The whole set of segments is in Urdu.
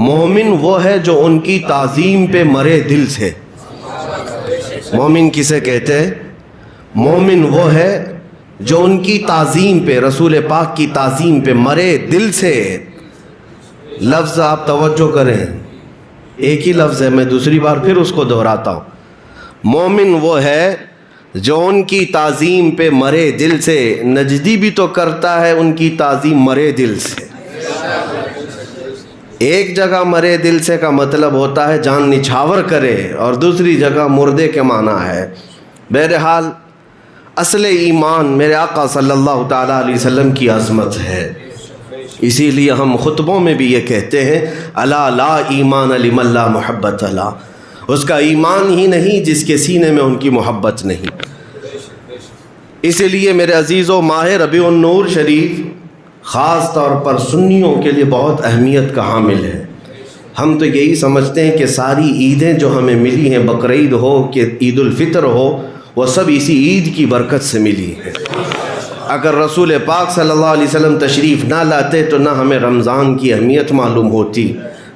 مومن وہ ہے جو ان کی تعظیم پہ مرے دل سے۔ مومن کسے کہتے ہیں؟ مومن وہ ہے جو ان کی تعظیم پہ، رسول پاک کی تعظیم پہ مرے دل سے۔ لفظ آپ توجہ کریں، ایک ہی لفظ ہے، میں دوسری بار پھر اس کو دہراتا ہوں۔ مومن وہ ہے جو ان کی تعظیم پہ مرے دل سے۔ نجدی بھی تو کرتا ہے ان کی تعظیم مرے دل سے۔ ایک جگہ مرے دل سے کا مطلب ہوتا ہے جان نچھاور کرے، اور دوسری جگہ مردے کے معنی ہے۔ بہرحال اصل ایمان میرے آقا صلی اللہ تعالیٰ علیہ وسلم کی عظمت ہے، اسی لیے ہم خطبوں میں بھی یہ کہتے ہیں الا لا ایمان لمن لا محبت لا، اس کا ایمان ہی نہیں جس کے سینے میں ان کی محبت نہیں۔ اسی لیے میرے عزیزو، ماہ ربیع النور شریف خاص طور پر سنیوں کے لیے بہت اہمیت کا حامل ہے۔ ہم تو یہی سمجھتے ہیں کہ ساری عیدیں جو ہمیں ملی ہیں، بقرعید ہو کہ عید الفطر ہو، وہ سب اسی عید کی برکت سے ملی ہیں۔ اگر رسول پاک صلی اللہ علیہ وسلم تشریف نہ لاتے تو نہ ہمیں رمضان کی اہمیت معلوم ہوتی،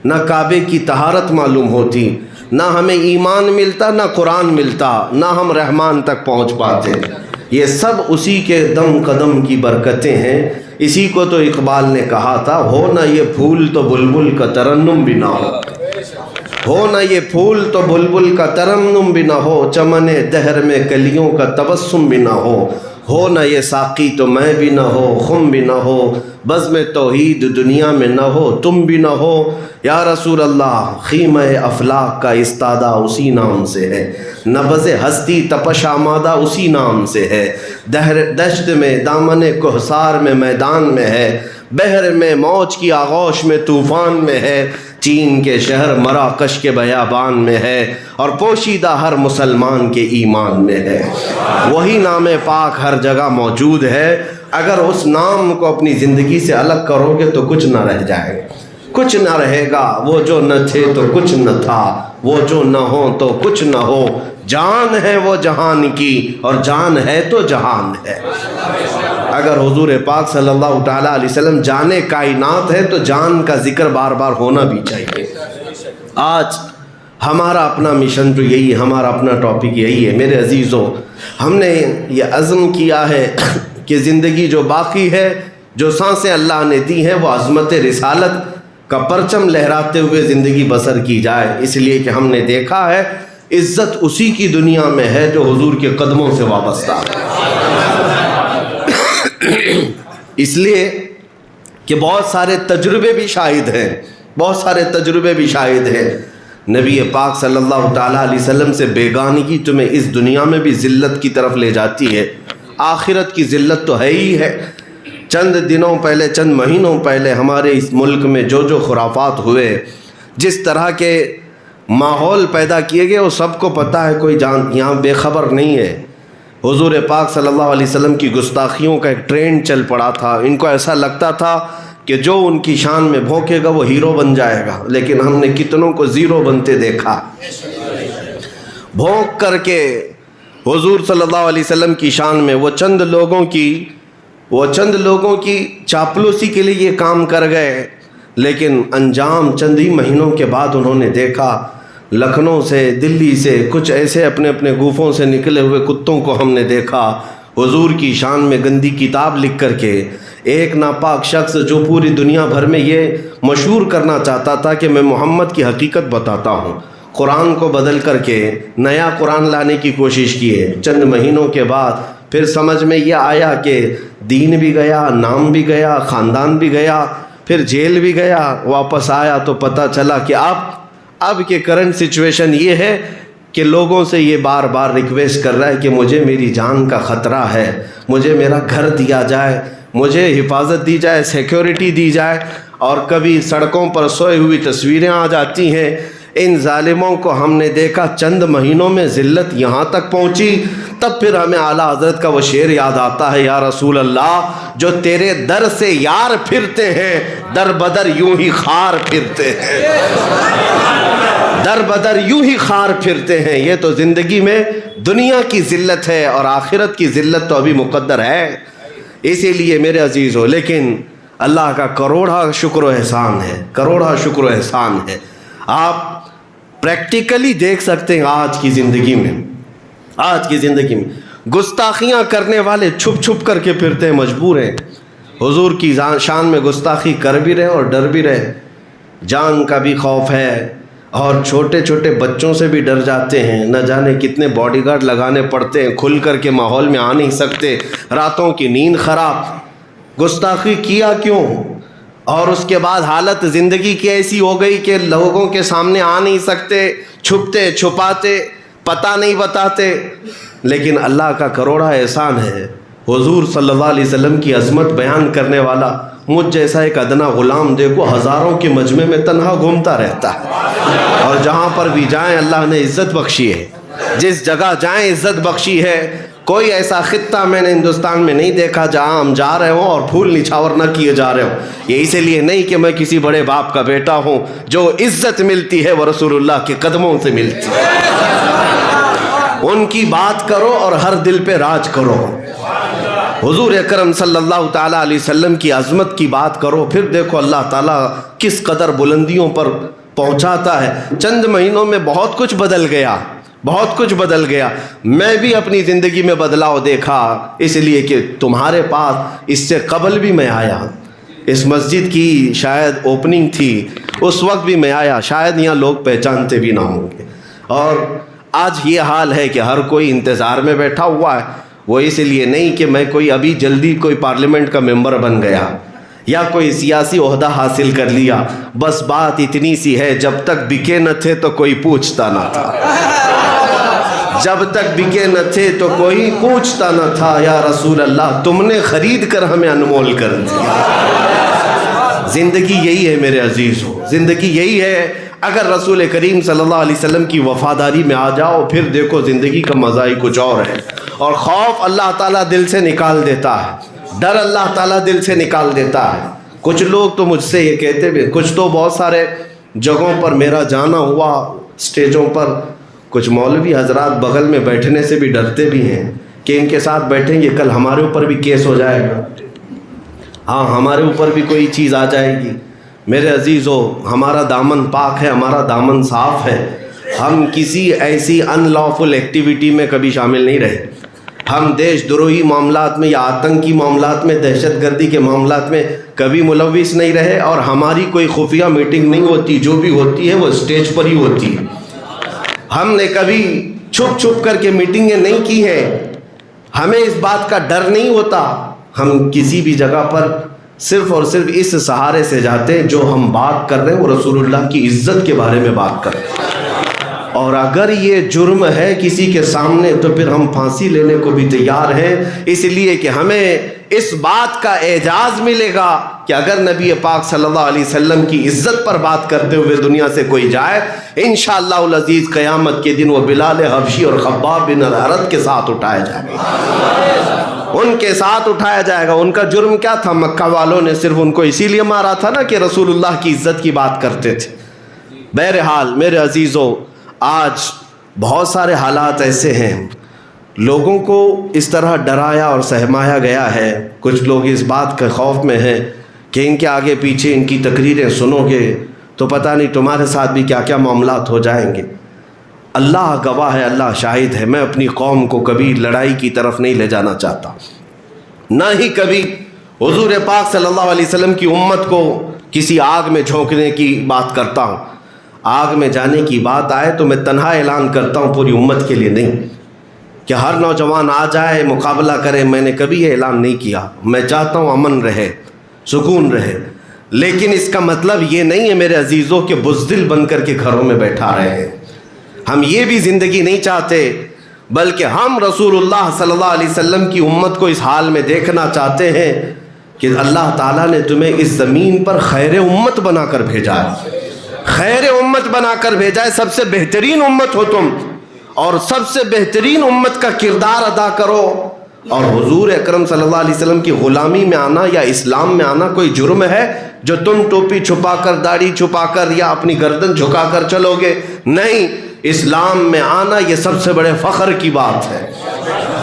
نہ کعبے کی طہارت معلوم ہوتی، نہ ہمیں ایمان ملتا، نہ قرآن ملتا، نہ ہم رحمان تک پہنچ پاتے۔ یہ سب اسی کے دم قدم کی برکتیں ہیں۔ اسی کو تو اقبال نے کہا تھا، ہو نہ یہ پھول تو بلبل کا ترنم بھی نہ ہو، ہو نہ یہ پھول تو بلبل کا ترنم بھی نہ ہو، چمن دہر میں کلیوں کا تبسم بھی نہ ہو نہ یہ ساقی تو میں بھی نہ ہو، خم بھی نہ ہو، بزم توحید دنیا میں نہ ہو، تم بھی نہ ہو۔ یا رسول اللہ، خیمہ افلاک کا استادہ اسی نام سے ہے، نبض ہستی تپش آمادہ اسی نام سے ہے، دشت میں دامن کوہسار میں میدان میں ہے، بحر میں موج کی آغوش میں طوفان میں ہے، چین کے شہر مراکش کے بیابان میں ہے، اور پوشیدہ ہر مسلمان کے ایمان میں ہے۔ وہی نام پاک ہر جگہ موجود ہے۔ اگر اس نام کو اپنی زندگی سے الگ کرو گے تو کچھ نہ رہ جائے گا، کچھ نہ رہے گا۔ وہ جو نہ تھے تو کچھ نہ تھا، وہ جو نہ ہو تو کچھ نہ ہو، جان ہے وہ جہان کی اور جان ہے تو جہان ہے۔ اگر حضور پاک صلی اللہ تعالیٰ علیہ وسلم جانے کائنات ہے تو جان کا ذکر بار بار ہونا بھی چاہیے۔ آج ہمارا اپنا مشن تو یہی ہے، ہمارا اپنا ٹاپک یہی ہے۔ میرے عزیزوں، ہم نے یہ عزم کیا ہے کہ زندگی جو باقی ہے، جو سانسیں اللہ نے دی ہیں، وہ عظمت رسالت کا پرچم لہراتے ہوئے زندگی بسر کی جائے۔ اس لیے کہ ہم نے دیکھا ہے عزت اسی کی دنیا میں ہے جو حضور کے قدموں سے وابستہ ہے۔ اس لیے کہ بہت سارے تجربے بھی شاہد ہیں، بہت سارے تجربے بھی شاہد ہیں۔ نبی پاک صلی اللہ تعالیٰ علیہ وسلم سے بیگانگی تمہیں اس دنیا میں بھی ذلت کی طرف لے جاتی ہے، آخرت کی ذلت تو ہے ہی ہے۔ چند دنوں پہلے، چند مہینوں پہلے ہمارے اس ملک میں جو خرافات ہوئے، جس طرح کے ماحول پیدا کیے گئے، وہ سب کو پتہ ہے، کوئی یہاں بے خبر نہیں ہے۔ حضور پاک صلی اللہ علیہ وسلم کی گستاخیوں کا ایک ٹرینڈ چل پڑا تھا۔ ان کو ایسا لگتا تھا کہ جو ان کی شان میں بھونکے گا وہ ہیرو بن جائے گا، لیکن ہم نے کتنوں کو زیرو بنتے دیکھا۔ بھونک کر کے حضور صلی اللہ علیہ وسلم کی شان میں وہ چند لوگوں کی چاپلوسی کے لیے یہ کام کر گئے، لیکن انجام چند ہی مہینوں کے بعد انہوں نے دیکھا۔ لکھنؤ سے، دلی سے کچھ ایسے اپنے گوفوں سے نکلے ہوئے کتوں کو ہم نے دیکھا حضور کی شان میں گندی کتاب لکھ کر کے۔ ایک ناپاک شخص جو پوری دنیا بھر میں یہ مشہور کرنا چاہتا تھا کہ میں محمد کی حقیقت بتاتا ہوں، قرآن کو بدل کر کے نیا قرآن لانے کی کوشش کیے۔ چند مہینوں کے بعد پھر سمجھ میں یہ آیا کہ دین بھی گیا، نام بھی گیا، خاندان بھی گیا، پھر جیل بھی گیا۔ واپس آیا تو پتہ چلا کہ اب کے کرنٹ سچویشن یہ ہے کہ لوگوں سے یہ بار بار ریکویسٹ کر رہا ہے کہ مجھے میری جان کا خطرہ ہے، مجھے میرا گھر دیا جائے، مجھے حفاظت دی جائے، سیکیورٹی دی جائے، اور کبھی سڑکوں پر سوئے ہوئی تصویریں آ جاتی ہیں۔ ان ظالموں کو ہم نے دیکھا، چند مہینوں میں ذلت یہاں تک پہنچی۔ تب پھر ہمیں اعلیٰ حضرت کا وہ شعر یاد آتا ہے، یا رسول اللہ جو تیرے در سے یار پھرتے ہیں، در بدر یوں ہی خار پھرتے ہیں، در بدر یوں ہی خار پھرتے ہیں۔ یہ تو زندگی میں دنیا کی ذلت ہے، اور آخرت کی ذلت تو ابھی مقدر ہے۔ اسی لیے میرے عزیزو، لیکن اللہ کا کروڑا شکر و احسان ہے، کروڑا شکر و احسان ہے۔ آپ پریکٹیکلی دیکھ سکتے ہیں آج کی زندگی میں گستاخیاں کرنے والے چھپ چھپ کر کے پھرتے ہیں، مجبور ہیں حضور کی شان میں گستاخی کر بھی رہے اور ڈر بھی رہے، جان کا بھی خوف ہے، اور چھوٹے چھوٹے بچوں سے بھی ڈر جاتے ہیں، نہ جانے کتنے باڈی گارڈ لگانے پڑتے ہیں، کھل کر کے ماحول میں آ نہیں سکتے، راتوں کی نیند خراب۔ گستاخی کیا کیوں؟ اور اس کے بعد حالت زندگی کی ایسی ہو گئی کہ لوگوں کے سامنے آ نہیں سکتے، چھپتے چھپاتے، پتہ نہیں بتاتے۔ لیکن اللہ کا کروڑا احسان ہے، حضور صلی اللہ علیہ وسلم کی عظمت بیان کرنے والا مجھ جیسا ایک ادنا غلام دیکھو ہزاروں کے مجمع میں تنہا گھومتا رہتا ہے، اور جہاں پر بھی جائیں اللہ نے عزت بخشی ہے، جس جگہ جائیں عزت بخشی ہے۔ کوئی ایسا خطہ میں نے ہندوستان میں نہیں دیکھا جہاں ہم جا رہے ہوں اور پھول نچھاور نہ کیے جا رہے ہوں۔ یہ اس لیے نہیں کہ میں کسی بڑے باپ کا بیٹا ہوں، جو عزت ملتی ہے وہ رسول اللہ کے قدموں سے ملتی ہے۔ ان کی بات کرو اور ہر دل پہ راج کرو، حضور اکرم صلی اللہ تعالیٰ علیہ وسلم کی عظمت کی بات کرو، پھر دیکھو اللہ تعالیٰ کس قدر بلندیوں پر پہنچاتا ہے۔ چند مہینوں میں بہت کچھ بدل گیا، بہت کچھ بدل گیا۔ میں بھی اپنی زندگی میں بدلاؤ دیکھا، اس لیے کہ تمہارے پاس اس سے قبل بھی میں آیا، اس مسجد کی شاید اوپننگ تھی، اس وقت بھی میں آیا، شاید یہاں لوگ پہچانتے بھی نہ ہوں گے۔ اور آج یہ حال ہے کہ ہر کوئی انتظار میں بیٹھا ہوا ہے، وہ اس لیے نہیں کہ میں کوئی ابھی جلدی کوئی پارلیمنٹ کا ممبر بن گیا یا کوئی سیاسی عہدہ حاصل کر لیا، بس بات اتنی سی ہے، جب تک بکے نہ تھے تو کوئی پوچھتا نہ تھا، جب تک بکے نہ تھے تو کوئی پوچھتا نہ تھا، یا رسول اللہ تم نے خرید کر ہمیں انمول کر دیا۔ زندگی یہی ہے میرے عزیزو، زندگی یہی ہے۔ اگر رسول کریم صلی اللہ علیہ وسلم کی وفاداری میں آ جاؤ، پھر دیکھو زندگی کا مزہ ہی کچھ اور ہے۔ اور خوف اللہ تعالیٰ دل سے نکال دیتا ہے، ڈر اللہ تعالیٰ دل سے نکال دیتا ہے۔ کچھ لوگ تو مجھ سے یہ کہتے بھی، کچھ تو بہت سارے جگہوں پر میرا جانا ہوا، اسٹیجوں پر، کچھ مولوی حضرات بغل میں بیٹھنے سے بھی ڈرتے بھی ہیں کہ ان کے ساتھ بیٹھیں گے کل ہمارے اوپر بھی کیس ہو جائے گا، ہاں ہمارے اوپر بھی کوئی چیز آ جائے گی۔ میرے عزیزو، ہمارا دامن پاک ہے، ہمارا دامن صاف ہے، ہم کسی ایسی ان لافل ایکٹیویٹی میں کبھی شامل نہیں رہے، ہم دیش دروہی معاملات میں یا آتنکی معاملات میں، دہشت گردی کے معاملات میں کبھی ملوث نہیں رہے، اور ہماری کوئی خفیہ میٹنگ نہیں ہوتی، جو بھی ہوتی ہے وہ اسٹیج پر ہی ہوتی ہے۔ ہم نے کبھی چھپ چھپ کر کے میٹنگیں نہیں کی ہیں، ہمیں اس بات کا ڈر نہیں ہوتا، ہم کسی بھی جگہ پر صرف اور صرف اس سہارے سے جاتے ہیں جو ہم بات کر رہے ہیں وہ رسول اللہ کی عزت کے بارے میں بات کر رہے ہیں۔ اور اگر یہ جرم ہے کسی کے سامنے تو پھر ہم پھانسی لینے کو بھی تیار ہیں، اس لیے کہ ہمیں اس بات کا اعجاز ملے گا کہ اگر نبی پاک صلی اللہ علیہ وسلم کی عزت پر بات کرتے ہوئے دنیا سے کوئی جائے، انشاءاللہ العزیز قیامت کے دن وہ بلال حبشی اور خباب بن الارت کے ساتھ اٹھایا جائے گا، ان کے ساتھ اٹھایا جائے گا۔ ان کا جرم کیا تھا؟ مکہ والوں نے صرف ان کو اسی لیے مارا تھا نا کہ رسول اللہ کی عزت کی بات کرتے تھے۔ بہرحال میرے عزیزو، آج بہت سارے حالات ایسے ہیں، لوگوں کو اس طرح ڈرایا اور سہمایا گیا ہے، کچھ لوگ اس بات کے خوف میں ہیں کہ ان کے آگے پیچھے ان کی تقریریں سنو گے تو پتہ نہیں تمہارے ساتھ بھی کیا کیا معاملات ہو جائیں گے۔ اللہ گواہ ہے، اللہ شاہد ہے، میں اپنی قوم کو کبھی لڑائی کی طرف نہیں لے جانا چاہتا، نہ ہی کبھی حضور پاک صلی اللہ علیہ وسلم کی امت کو کسی آگ میں جھونکنے کی بات کرتا ہوں۔ آگ میں جانے کی بات آئے تو میں تنہا اعلان کرتا ہوں، پوری امت کے لیے نہیں کہ ہر نوجوان آ جائے مقابلہ کرے، میں نے کبھی یہ اعلان نہیں کیا۔ میں چاہتا ہوں امن رہے، سکون رہے، لیکن اس کا مطلب یہ نہیں ہے میرے عزیزوں کہ بزدل بن کر کے گھروں میں بیٹھا رہے ہیں۔ ہم یہ بھی زندگی نہیں چاہتے، بلکہ ہم رسول اللہ صلی اللہ علیہ وسلم کی امت کو اس حال میں دیکھنا چاہتے ہیں کہ اللہ تعالیٰ نے تمہیں اس زمین پر خیر امت بنا کر بھیجا ہے، خیر امت بنا کر بھیجا ہے، سب سے بہترین امت ہو تم، اور سب سے بہترین امت کا کردار ادا کرو۔ اور حضور اکرم صلی اللہ علیہ وسلم کی غلامی میں آنا یا اسلام میں آنا کوئی جرم ہے جو تم ٹوپی چھپا کر، داڑھی چھپا کر یا اپنی گردن جھکا کر چلو گے؟ نہیں، اسلام میں آنا یہ سب سے بڑے فخر کی بات ہے،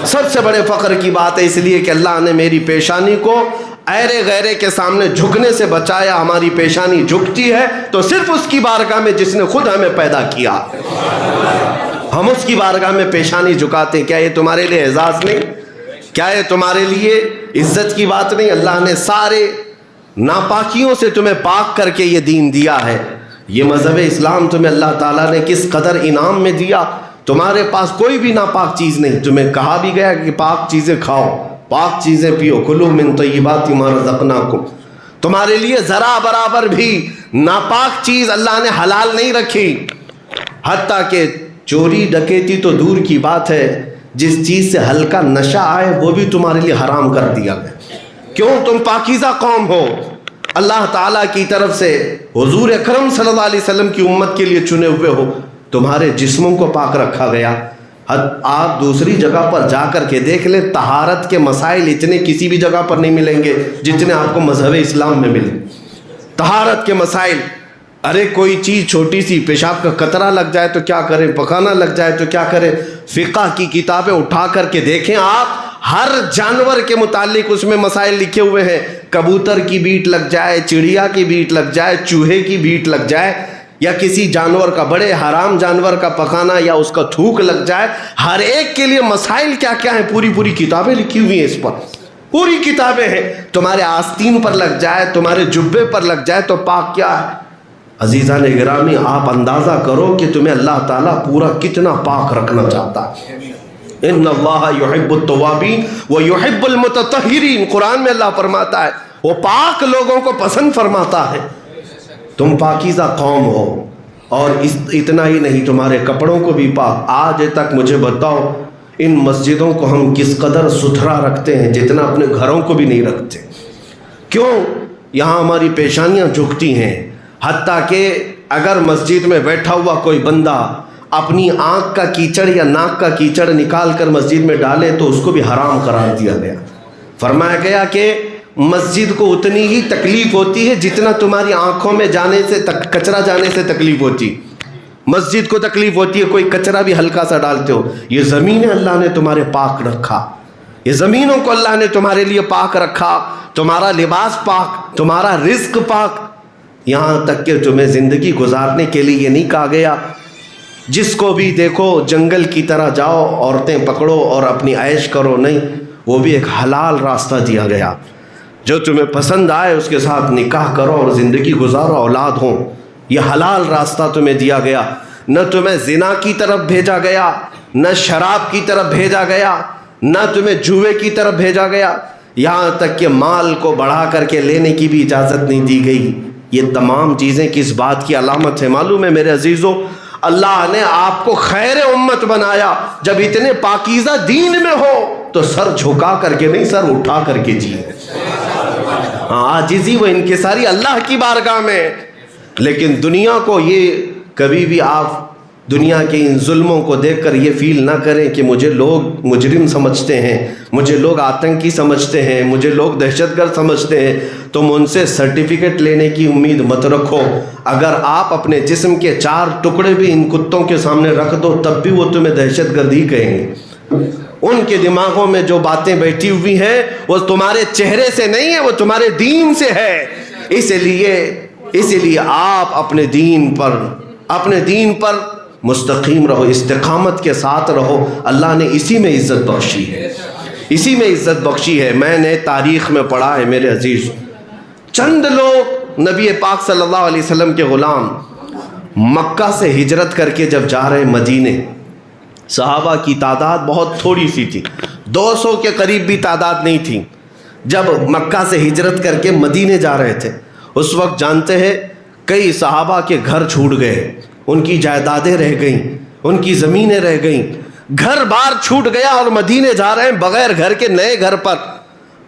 سب سے بڑے فخر کی بات ہے، اس لیے کہ اللہ نے میری پیشانی کو ایرے غیرے کے سامنے جھکنے سے بچایا. ہماری پیشانی جھکتی ہے تو صرف اس کی بارگاہ میں جس نے خود ہمیں پیدا کیا. ہم اس کی بارگاہ میں پیشانی جھکاتے ہیں. کیا یہ تمہارے لیے اعزاز نہیں؟ کیا یہ تمہارے لیے عزت کی بات نہیں؟ اللہ نے سارے ناپاکیوں سے تمہیں پاک کر کے یہ دین دیا ہے. یہ مذہب اسلام تمہیں اللہ تعالیٰ نے کس قدر انعام میں دیا. تمہارے پاس کوئی بھی ناپاک چیز نہیں. تمہیں کہا بھی گیا کہ پاک چیزیں کھاؤ, پاک چیزیں پیو, کلوا من طیبات ما رزقناکم. تمہارے لیے ذرا برابر بھی ناپاک چیز اللہ نے حلال نہیں رکھی. حتیٰ کہ چوری ڈکیتی تو دور کی بات ہے, جس چیز سے ہلکا نشہ آئے وہ بھی تمہارے لیے حرام کر دیا گیا. کیوں؟ تم پاکیزہ قوم ہو. اللہ تعالیٰ کی طرف سے حضور اکرم صلی اللہ علیہ وسلم کی امت کے لیے چنے ہوئے ہو. تمہارے جسموں کو پاک رکھا گیا. آپ دوسری جگہ پر جا کر کے دیکھ لیں, طہارت کے مسائل اتنے کسی بھی جگہ پر نہیں ملیں گے جتنے آپ کو مذہب اسلام میں ملیں. طہارت کے مسائل, ارے کوئی چیز چھوٹی سی پیشاب کا قطرہ لگ جائے تو کیا کریں, پکانا لگ جائے تو کیا کریں. فقہ کی کتابیں اٹھا کر کے دیکھیں آپ, ہر جانور کے متعلق اس میں مسائل لکھے ہوئے ہیں. کبوتر کی بیٹ لگ جائے, چڑیا کی بیٹ لگ جائے, چوہے کی بیٹ لگ جائے, یا کسی جانور کا, بڑے حرام جانور کا پکانا یا اس کا تھوک لگ جائے, ہر ایک کے لیے مسائل کیا کیا ہیں. پوری کتابیں لکھی ہوئی ہیں اس پر, پوری کتابیں ہیں. تمہارے آستین پر لگ جائے, تمہارے جبے پر لگ جائے تو پاک کیا ہے. عزیزان گرامی, آپ اندازہ کرو کہ تمہیں اللہ تعالیٰ پورا کتنا پاک رکھنا چاہتا ہے. ان اللہ یحب التوابین ویحب المتطہرین. قرآن میں اللہ فرماتا ہے وہ پاک لوگوں کو پسند فرماتا ہے. تم پاکیزہ قوم ہو, اور اتنا ہی نہیں, تمہارے کپڑوں کو بھی پاک. آج تک مجھے بتاؤ ان مسجدوں کو ہم کس قدر ستھرا رکھتے ہیں, جتنا اپنے گھروں کو بھی نہیں رکھتے. کیوں؟ یہاں ہماری پیشانیاں جھکتی ہیں. حتیٰ کہ اگر مسجد میں بیٹھا ہوا کوئی بندہ اپنی آنکھ کا کیچڑ یا ناک کا کیچڑ نکال کر مسجد میں ڈالے تو اس کو بھی حرام قرار دیا گیا. فرمایا گیا کہ مسجد کو اتنی ہی تکلیف ہوتی ہے جتنا تمہاری آنکھوں میں جانے سے کچرا جانے سے تکلیف ہوتی. مسجد کو تکلیف ہوتی ہے کوئی کچرا بھی ہلکا سا ڈالتے ہو. یہ زمینیں اللہ نے تمہارے پاک رکھا, یہ زمینوں کو اللہ نے تمہارے لیے پاک رکھا. تمہارا لباس پاک, تمہارا رزق پاک. یہاں تک کہ تمہیں زندگی گزارنے کے لیے یہ نہیں کہا گیا جس کو بھی دیکھو جنگل کی طرح جاؤ, عورتیں پکڑو اور اپنی عیش کرو. نہیں, وہ بھی ایک حلال راستہ دیا گیا. جو تمہیں پسند آئے اس کے ساتھ نکاح کرو اور زندگی گزارو, اولاد ہوں. یہ حلال راستہ تمہیں دیا گیا. نہ تمہیں زنا کی طرف بھیجا گیا, نہ شراب کی طرف بھیجا گیا, نہ تمہیں جوئے کی طرف بھیجا گیا. یہاں تک کہ مال کو بڑھا کر کے لینے کی بھی اجازت نہیں دی گئی. یہ تمام چیزیں کس بات کی علامت ہے معلوم ہے میرے عزیزو؟ اللہ نے آپ کو خیر امت بنایا. جب اتنے پاکیزہ دین میں ہو تو سر جھکا کر کے نہیں, سر اٹھا کر کے جیے. عاجزی و انکساری اللہ کی بارگاہ میں. لیکن دنیا کو یہ کبھی بھی آپ دنیا کے ان ظلموں کو دیکھ کر یہ فیل نہ کریں کہ مجھے لوگ مجرم سمجھتے ہیں, مجھے لوگ آتنکی سمجھتے ہیں, مجھے لوگ دہشت گرد سمجھتے ہیں. تم ان سے سرٹیفکیٹ لینے کی امید مت رکھو. اگر آپ اپنے جسم کے 4 ٹکڑے بھی ان کتوں کے سامنے رکھ دو تب بھی وہ تمہیں دہشت گرد ہی کہیں گے. ان کے دماغوں میں جو باتیں بیٹھی ہوئی ہیں وہ تمہارے چہرے سے نہیں ہے, وہ تمہارے دین سے ہے. اس لیے آپ اپنے دین پر مستقیم رہو, استقامت کے ساتھ رہو. اللہ نے اسی میں عزت بخشی ہے, اسی میں عزت بخشی ہے. میں نے تاریخ میں پڑھا ہے میرے عزیز, چند لوگ نبی پاک صلی اللہ علیہ وسلم کے غلام مکہ سے ہجرت کر کے جب جا رہے مدینے, صحابہ کی تعداد بہت تھوڑی سی تھی, 200 کے قریب بھی تعداد نہیں تھی. جب مکہ سے ہجرت کر کے مدینے جا رہے تھے اس وقت جانتے ہیں کئی صحابہ کے گھر چھوٹ گئے, ان کی جائیدادیں رہ گئیں, ان کی زمینیں رہ گئیں, گھر بار چھوٹ گیا اور مدینے جا رہے ہیں بغیر گھر کے نئے گھر پر.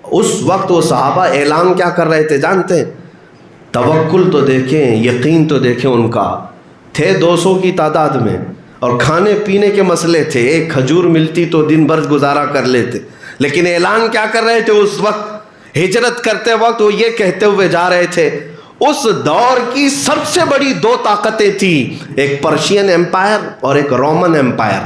اس وقت وہ صحابہ اعلان کیا کر رہے تھے جانتے ہیں؟ توکل تو دیکھیں, یقین تو دیکھیں. ان کا تھے 200 کی تعداد میں اور کھانے پینے کے مسئلے تھے, ایک کھجور ملتی تو دن بھر گزارا کر لیتے. لیکن اعلان کیا کر رہے تھے اس وقت ہجرت کرتے وقت؟ وہ یہ کہتے ہوئے جا رہے تھے اس دور کی سب سے بڑی 2 طاقتیں تھیں, ایک پرشین ایمپائر اور ایک رومن ایمپائر,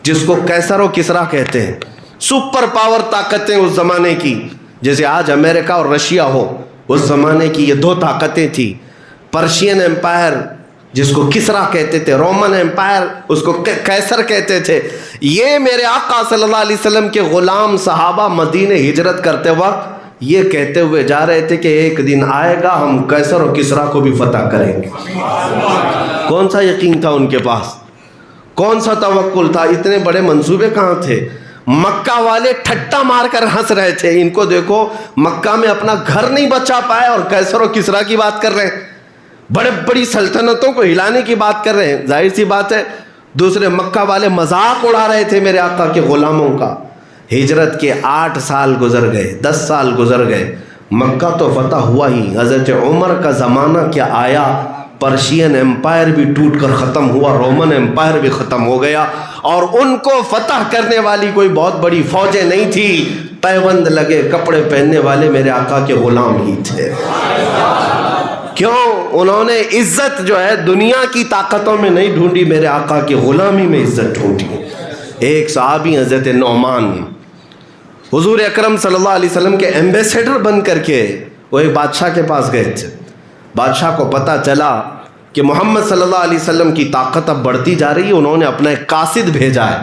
جس کو کیسر و کسرا کہتے ہیں. سپر پاور طاقتیں اس زمانے کی. جیسے آج امریکہ اور رشیا ہو، اس زمانے کی یہ دو طاقتیں تھیں، پرشین امپائر جس کو کسرا کہتے تھے، رومن امپائر اس کو قیصر کہتے تھے۔ یہ میرے آقا صلی اللہ علیہ وسلم کے غلام صحابہ مدینہ ہجرت کرتے وقت یہ کہتے ہوئے جا رہے تھے کہ ایک دن آئے گا ہم قیصر اور کسرا کو بھی فتح کریں گے۔ کون سا یقین تھا ان کے پاس، کون سا توکل تھا، اتنے بڑے منصوبے کہاں تھے؟ مکہ والے ٹھٹا مار کر ہنس رہے تھے، ان کو دیکھو مکہ میں اپنا گھر نہیں بچا پائے اور قیصر اور کسرا کی بات کر رہے ہیں، بڑے بڑی سلطنتوں کو ہلانے کی بات کر رہے ہیں۔ ظاہر سی بات ہے دوسرے مکہ والے مذاق اڑا رہے تھے میرے آقا کے غلاموں کا۔ ہجرت کے 8 سال گزر گئے، 10 سال گزر گئے، مکہ تو فتح ہوا ہی، حضرت عمر کا زمانہ کیا آیا، پرشین امپائر بھی ٹوٹ کر ختم ہوا، رومن امپائر بھی ختم ہو گیا، اور ان کو فتح کرنے والی کوئی بہت بڑی فوجیں نہیں تھی، پیوند لگے کپڑے پہننے والے میرے آقا کے غلام ہی تھے۔ کیوں؟ انہوں نے عزت جو ہے دنیا کی طاقتوں میں نہیں ڈھونڈی، میرے آقا کی غلامی میں عزت ڈھونڈی۔ ایک صحابی حضرت نعمان حضور اکرم صلی اللہ علیہ وسلم کے ایمبیسیڈر بن کر کے وہ ایک بادشاہ کے پاس گئے تھے۔ بادشاہ کو پتہ چلا کہ محمد صلی اللہ علیہ وسلم کی طاقت اب بڑھتی جا رہی ہے، انہوں نے اپنا ایک قاصد بھیجا ہے،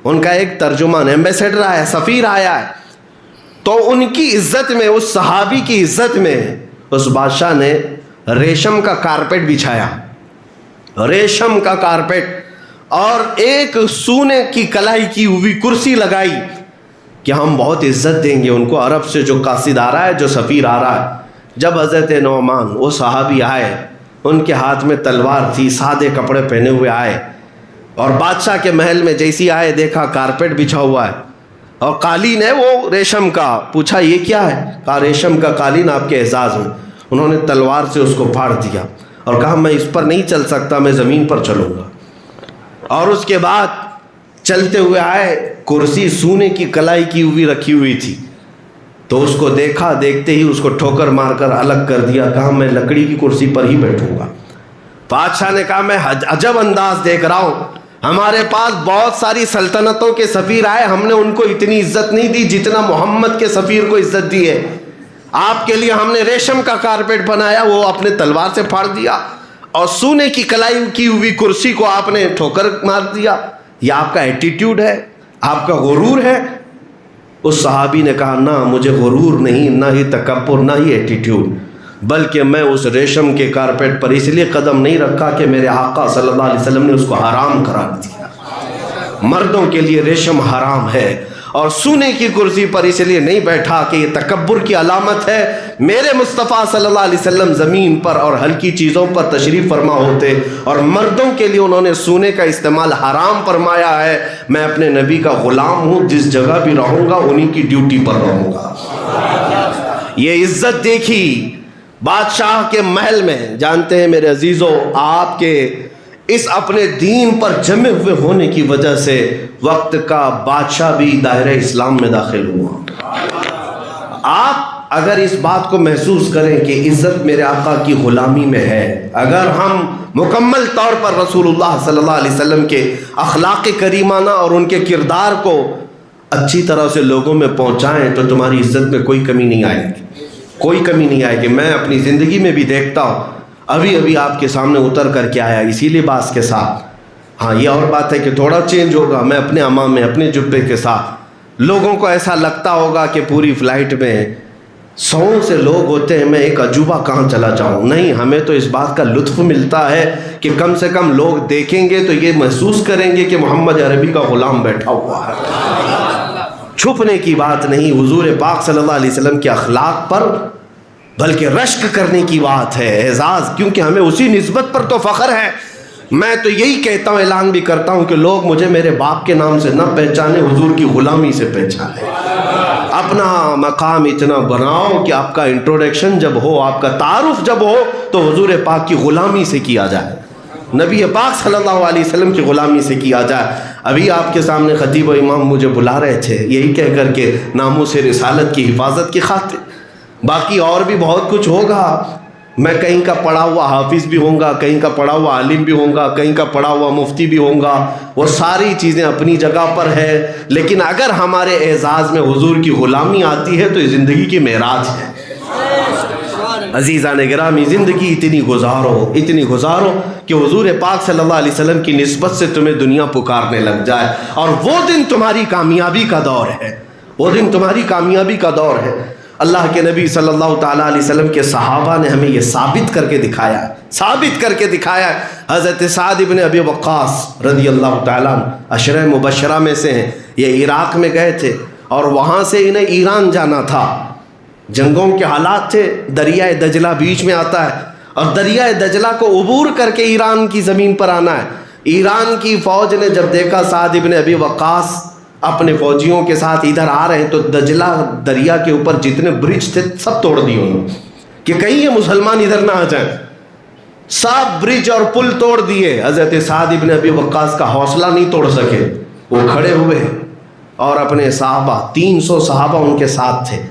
ان کا ایک ترجمان ایمبیسیڈر آیا ہے، سفیر آیا ہے۔ تو ان کی عزت میں، اس صحابی کی عزت میں اس بادشاہ نے ریشم کا کارپیٹ بچھایا، ریشم کا کارپیٹ، اور ایک سونے کی کلائی کی ہوئی کرسی لگائی کہ ہم بہت عزت دیں گے ان کو، عرب سے جو قاصد آ رہا ہے، جو سفیر آ رہا ہے۔ جب حضرت نعمان وہ صحابی آئے، ان کے ہاتھ میں تلوار تھی، سادے کپڑے پہنے ہوئے آئے، اور بادشاہ کے محل میں جیسی آئے دیکھا کارپیٹ بچھا ہوا ہے اور قالین ہے وہ ریشم کا۔ پوچھا یہ کیا ہے؟ کہا ریشم کا قالین آپ کے اعزاز میں۔ انہوں نے تلوار سے اس کو پھاڑ دیا اور کہا میں اس پر نہیں چل سکتا، میں زمین پر چلوں گا۔ اور اس کے بعد چلتے ہوئے آئے، کرسی سونے کی کلائی کی ہوئی رکھی ہوئی تھی، تو اس کو دیکھا، دیکھتے ہی اس کو ٹھوکر مار کر الگ کر دیا، کہا میں لکڑی کی کرسی پر ہی بیٹھوں گا۔ بادشاہ نے کہا میں عجب انداز دیکھ رہا ہوں، ہمارے پاس بہت ساری سلطنتوں کے سفیر آئے، ہم نے ان کو اتنی عزت نہیں دی جتنا محمد کے سفیر کو عزت دی ہے۔ آپ کے لیے ہم نے ریشم کا کارپیٹ بنایا، وہ اپنے تلوار سے پھاڑ دیا، اور سونے کی کلائی کی ہوئی کرسی کو آپ نے ٹھوکر مار دیا۔ یہ آپ کا ایٹیٹیوڈ ہے، آپ کا غرور ہے؟ اس صحابی نے کہا نہ، مجھے غرور نہیں، نہ ہی تکبر، نہ ہی ایٹیٹیوڈ، بلکہ میں اس ریشم کے کارپیٹ پر اس لیے قدم نہیں رکھا کہ میرے آقا صلی اللہ علیہ وسلم نے اس کو حرام قرار دیا۔ مردوں کے لیے ریشم حرام ہے، اور سونے کی کرسی پر اس لیے نہیں بیٹھا کہ یہ تکبر کی علامت ہے۔ میرے مصطفیٰ صلی اللہ علیہ وسلم زمین پر اور ہلکی چیزوں پر تشریف فرما ہوتے، اور مردوں کے لیے انہوں نے سونے کا استعمال حرام فرمایا ہے۔ میں اپنے نبی کا غلام ہوں، جس جگہ بھی رہوں گا انہی کی ڈیوٹی پر رہوں گا۔ یہ عزت دیکھی بادشاہ کے محل میں۔ جانتے ہیں میرے عزیزو، آپ کے اس اپنے دین پر جمے ہوئے ہونے کی وجہ سے وقت کا بادشاہ بھی دائرہ اسلام میں داخل ہوا۔ آپ اگر اس بات کو محسوس کریں کہ عزت میرے آقا کی غلامی میں ہے، اگر ہم مکمل طور پر رسول اللہ صلی اللہ علیہ وسلم کے اخلاق کریمانہ اور ان کے کردار کو اچھی طرح سے لوگوں میں پہنچائیں، تو تمہاری عزت میں کوئی کمی نہیں آئے گی، کوئی کمی نہیں آئے گی۔ میں اپنی زندگی میں بھی دیکھتا ہوں، ابھی آپ کے سامنے اتر کر کے آیا اسی لباس کے ساتھ۔ ہاں یہ اور بات ہے کہ تھوڑا چینج ہوگا، میں اپنے عمام میں اپنے جبے کے ساتھ، لوگوں کو ایسا لگتا ہوگا کہ پوری فلائٹ میں 100 سے لوگ ہوتے ہیں، میں ایک عجوبہ کہاں چلا جاؤں۔ نہیں، ہمیں تو اس بات کا لطف ملتا ہے کہ کم سے کم لوگ دیکھیں گے تو یہ محسوس کریں گے کہ محمد عربی کا غلام بیٹھا ہوا ہے۔ چھپنے کی بات نہیں، حضور پاک صلی اللہ علیہ وسلم کے اخلاق پر بلکہ رشک کرنے کی بات ہے، اعزاز، کیونکہ ہمیں اسی نسبت پر تو فخر ہے۔ میں تو یہی کہتا ہوں، اعلان بھی کرتا ہوں کہ لوگ مجھے میرے باپ کے نام سے نہ پہچانے، حضور کی غلامی سے پہچانے۔ اپنا مقام اتنا بناؤ کہ آپ کا انٹروڈکشن جب ہو، آپ کا تعارف جب ہو، تو حضور پاک کی غلامی سے کیا جائے، نبی پاک صلی اللہ علیہ وسلم کی غلامی سے کیا جائے۔ ابھی آپ کے سامنے خطیب و امام مجھے بلا رہے تھے، یہی کہہ کر کے ناموس رسالت کی حفاظت کی خاطر، باقی اور بھی بہت کچھ ہوگا، میں کہیں کا پڑھا ہوا حافظ بھی ہوں گا، کہیں کا پڑھا ہوا عالم بھی ہوں گا، کہیں کا پڑھا ہوا مفتی بھی ہوں گا، وہ ساری چیزیں اپنی جگہ پر ہے، لیکن اگر ہمارے اعزاز میں حضور کی غلامی آتی ہے تو یہ زندگی کی معراج ہے۔ عزیزان گرامی، زندگی اتنی گزارو کہ حضور پاک صلی اللہ علیہ وسلم کی نسبت سے تمہیں دنیا پکارنے لگ جائے، اور وہ دن تمہاری کامیابی کا دور ہے، وہ دن تمہاری کامیابی کا دور ہے۔ اللہ کے نبی صلی اللہ تعالیٰ علیہ وسلم کے صحابہ نے ہمیں یہ ثابت کر کے دکھایا۔ حضرت سعد بن ابی وقاص رضی اللہ تعالیٰ عشرہ مبشرہ میں سے ہیں، یہ عراق میں گئے تھے اور وہاں سے انہیں ایران جانا تھا۔ جنگوں کے حالات تھے، دریائے دجلہ بیچ میں آتا ہے، اور دریائے دجلہ کو عبور کر کے ایران کی زمین پر آنا ہے۔ ایران کی فوج نے جب دیکھا سعد بن ابی وقاص اپنے فوجیوں کے ساتھ ادھر آ رہے ہیں تو دجلہ دریا کے اوپر جتنے برج تھے سب توڑ دیے انہوں نے کہ کہیں یہ مسلمان ادھر نہ آ جائیں، سب برج اور پل توڑ دیے۔ حضرت سعد بن ابی وقاص کا حوصلہ نہیں توڑ سکے، وہ کھڑے ہوئے اور اپنے صحابہ 300 صحابہ ان کے ساتھ تھے،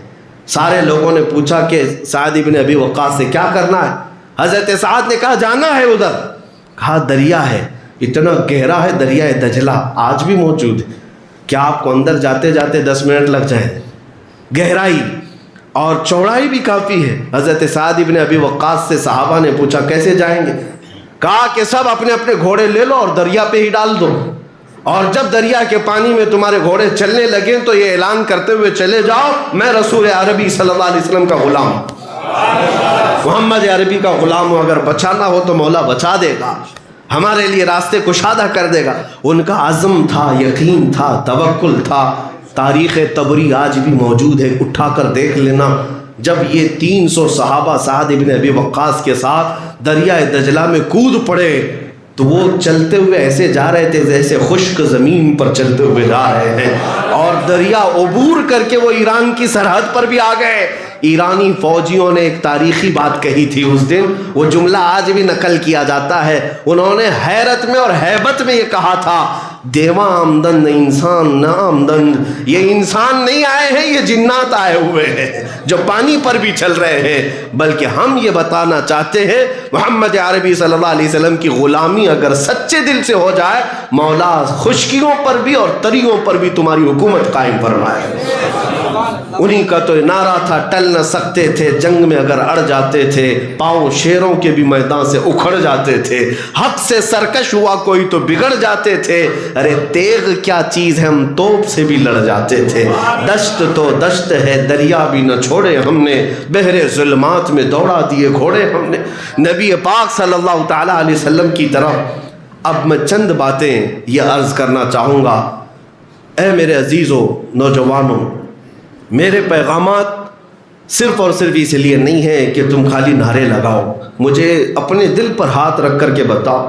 سارے لوگوں نے پوچھا کہ سعد بن ابی وقاص سے کیا کرنا ہے؟ حضرت سعد نے کہا جانا ہے ادھر۔ کہا دریا ہے، اتنا گہرا ہے دریائے دجلہ، آج بھی موجود ہے، کیا آپ کو اندر جاتے جاتے 10 منٹ لگ جائیں؟ گہرائی اور چوڑائی بھی کافی ہے۔ حضرت سعد بن ابی وقاص سے صحابہ نے پوچھا کیسے جائیں گے؟ کہا کہ سب اپنے اپنے گھوڑے لے لو اور دریا پہ ہی ڈال دو، اور جب دریا کے پانی میں تمہارے گھوڑے چلنے لگیں تو یہ اعلان کرتے ہوئے چلے جاؤ میں رسول عربی صلی اللہ علیہ وسلم کا غلام، محمد عربی کا غلام ہوں، اگر بچانا ہو تو مولا بچا دے گا، ہمارے لیے راستے کشادہ کر دے گا۔ ان کا عزم تھا، یقین تھا، توکل تھا۔ تاریخ طبری آج بھی موجود ہے، اٹھا کر دیکھ لینا، جب یہ 300 صحابہ سعد بن ابی وقاص کے ساتھ دریائے دجلہ میں کود پڑے تو وہ چلتے ہوئے ایسے جا رہے تھے جیسے خشک زمین پر چلتے ہوئے جا رہے ہیں، اور دریا عبور کر کے وہ ایران کی سرحد پر بھی آ گئے۔ ایرانی فوجیوں نے ایک تاریخی بات کہی تھی اس دن، وہ جملہ آج بھی نقل کیا جاتا ہے، انہوں نے حیرت میں اور ہیبت میں یہ کہا تھا دیواں آمدن انسان نہ آمدن، یہ انسان نہیں آئے ہیں، یہ جنات آئے ہوئے ہیں جو پانی پر بھی چل رہے ہیں، بلکہ ہم یہ بتانا چاہتے ہیں محمد عربی صلی اللہ علیہ وسلم کی غلامی اگر سچے دل سے ہو جائے، مولا خشکیوں پر بھی اور تریوں پر بھی تمہاری حکومت قائم فرمائے۔ انہی کا تو نعرہ تھا، ٹل نہ سکتے تھے، جنگ میں اگر اڑ جاتے تھے، پاؤں شیروں کے بھی میدان سے اکھڑ جاتے تھے، حق سے سرکش ہوا کوئی تو بگڑ جاتے تھے، ارے تیغ کیا چیز ہے ہم توپ سے بھی لڑ جاتے تھے، دشت تو دشت ہے دریا بھی نہ چھوڑے ہم نے، بحر ظلمات میں دوڑا دیے گھوڑے ہم نے۔ نبی پاک صلی اللہ تعالیٰ علیہ وسلم کی طرف اب میں چند باتیں یہ عرض کرنا چاہوں گا۔ اے میرے عزیزو نوجوانوں، میرے پیغامات صرف اور صرف اس لیے نہیں ہیں کہ تم خالی نعرے لگاؤ، مجھے اپنے دل پر ہاتھ رکھ کر کے بتاؤ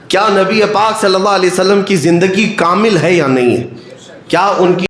کیا نبی پاک صلی اللہ علیہ وسلم کی زندگی کامل ہے یا نہیں ہے، کیا ان کی